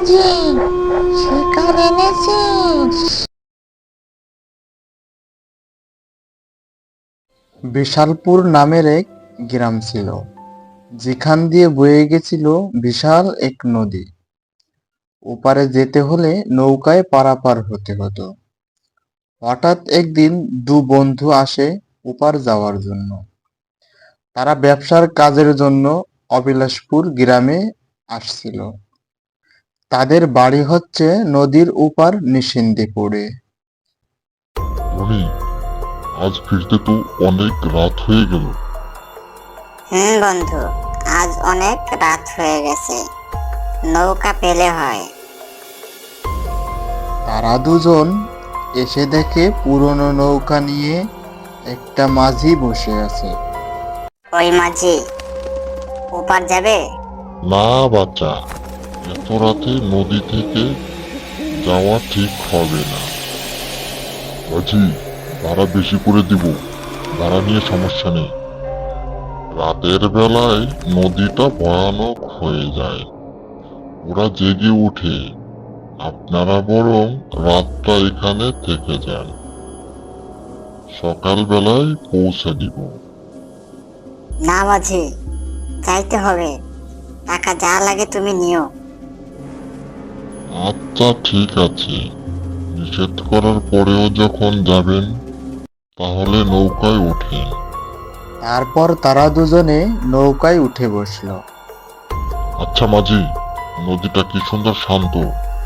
মাঝি, শিকার এনেছিস? বিশালপুর নামের এক গ্রাম ছিল, যেখান দিয়ে বয়ে গেছিল বিশাল এক নদী। ওপারে যেতে হলে নৌকায় পারাপার হতে হতো। হঠাৎ একদিন দু বন্ধু আসে ওপার যাওয়ার জন্য। তারা ব্যবসার কাজের জন্য অবিলাসপুর গ্রামে আসছিল। তাদের বাড়ি হচ্ছে নদীর ওপার নিশ্চিন্দিপুরে। টনি, আজ ফিরতে তো অনেক রাত হয়ে গেল। বন্ধু, আজ অনেক রাত হয়ে গেছে, নৌকা পেলে হয়। তারা দুজন এসে দেখে পুরনো নৌকা নিয়ে একটা মাঝি বসে আছে। ওই মাঝি, ওপার যাবে? না বাচ্চা, এত রাতে নদী থেকে যাওয়া ঠিক হবে না। বাজি, ভাড়া বেশি করে দিব, ভাড়া নিয়ে সমস্যা নেই। রাতের বেলায় নদীটা ভয়ানক হয়ে যায়, ওরা জেগে ওঠে। আপনারা বরং রাতটা এখানে থেকে যান, সকালবেলায় পৌঁছে দিব। না মাঝি, যাইতে হবে, টাকা যা লাগে তুমি নিও। আচ্ছা ঠিক আছে, নিষেধ করার পরেও যখন যাবেন তাহলে নৌকায় ওঠেন। তারপর তারা দুজনে নৌকায় উঠে বসলো। আচ্ছা মাঝি, নদীটা কি সুন্দর শান্ত।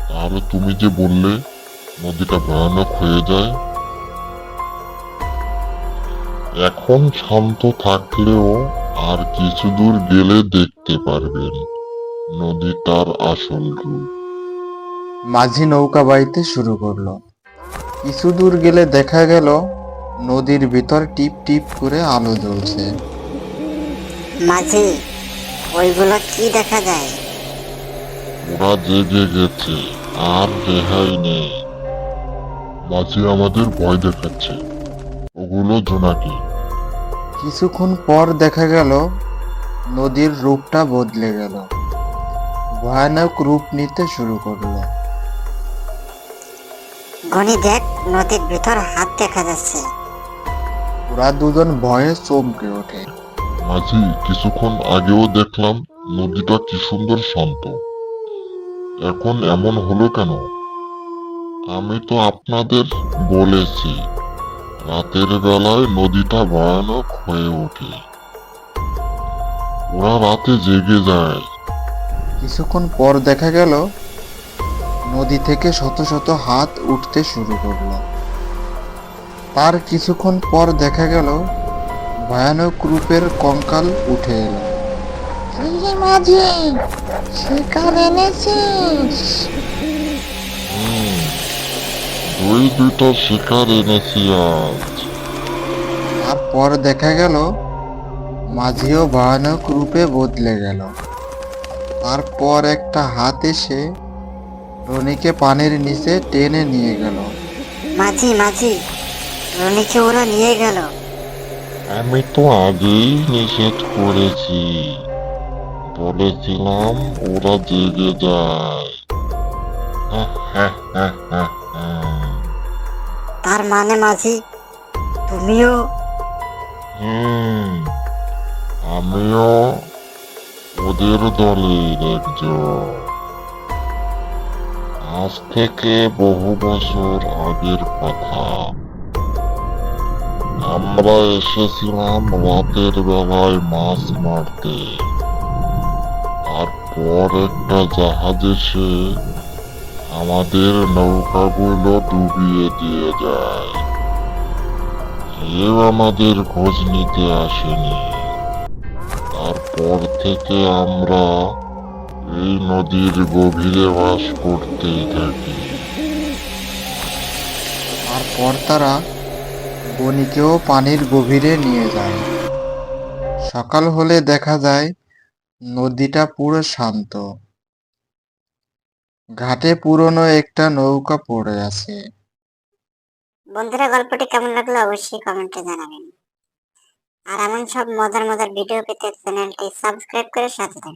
তাহলে তুমি যে বললে নদীটা ভয়ানক হয়ে যায়, এখন শান্ত থাকলেও আর কিছু দূর গেলে দেখতে পারবেন নদীটার আসল রূপ। মাঝি নৌকা বাইতে শুরু করলো। কিছু দূর গেলে দেখা গেল নদীর ভিতর টিপ টিপ করে আলো জ্বলছে। মাঝি, ওইগুলো কি দেখা যায়? ওরা জেগে গেছে, আর রেহাই নেই। মাঝি আমাদের ভয় দেখাচ্ছে, ওগুলো জোনাকি। কিছুক্ষণ পর দেখা গেল নদীর রূপটা বদলে গেল, ভয়ানক রূপ নিতে শুরু করলো। গনি দেখ, নদীর ভিতর হাত দেখা যাচ্ছে। ওরা দুজন ভয়ে চমকে ওঠে। মাঝি, কিছুক্ষণ আগেও দেখলাম নদীটা কি সুন্দর শান্ত, এখন এমন হলো কেন? আমি তো আপনাদের বলেছি রাতের বেলায় নদীটা ভয়ানক হয়ে ওঠে, ওরা রাতে জেগে যায়। কিছুক্ষণ পর দেখা গেল নদী থেকে শত শত হাত উঠতে শুরু করলো। তার কিছুক্ষণ পর দেখা গেল ভয়ানক রূপের কঙ্কাল উঠে এলো। মাঝি, শিকার এনেছিস? হুম, দুইটা শিকার এনেছি আজ। তারপর দেখা গেল মাঝিও ভয়ানক রূপে বদলে গেল। তারপর একটা হাত এসে রনিকে পানির নিচে টেনে নিয়ে গেল। মাঝি মাঝি, রনিকে ওরা নিয়ে গেল। আমি তো আগেই নিষেধ করেছি, বলেছিলাম ওরা জেগে যায়। তার মানে মাঝি, তুমিও? হুম, আমিও ওদের দলের একজন। আজ থেকে বহু বছর আগের কথা, আমরা এসেছিলাম রাতের বেলায় মাছ মারতে। তারপর একটা জাহাজ এসে আমাদের নৌকাগুলো ডুবিয়ে দিয়ে যায়, কেউ আমাদের খোঁজ নিতে আসেনি। তারপর থেকে আমরা এই নদীর গভীরে বাস করতেই থাকি। তারপর তারা বনিকেও পানির গভীরে নিয়ে যায়। সকাল হলে দেখা যায় নদীটা পুরো শান্ত। ঘাটে পুরনো একটা নৌকা পড়ে আছে। বন্ধুরা, গল্পটি কেমন লাগলো অবশ্যই কমেন্টে জানাবেন। আর এমন সব মজার মজার ভিডিও পেতে চ্যানেলটি সাবস্ক্রাইব করে সাথে থাকুন।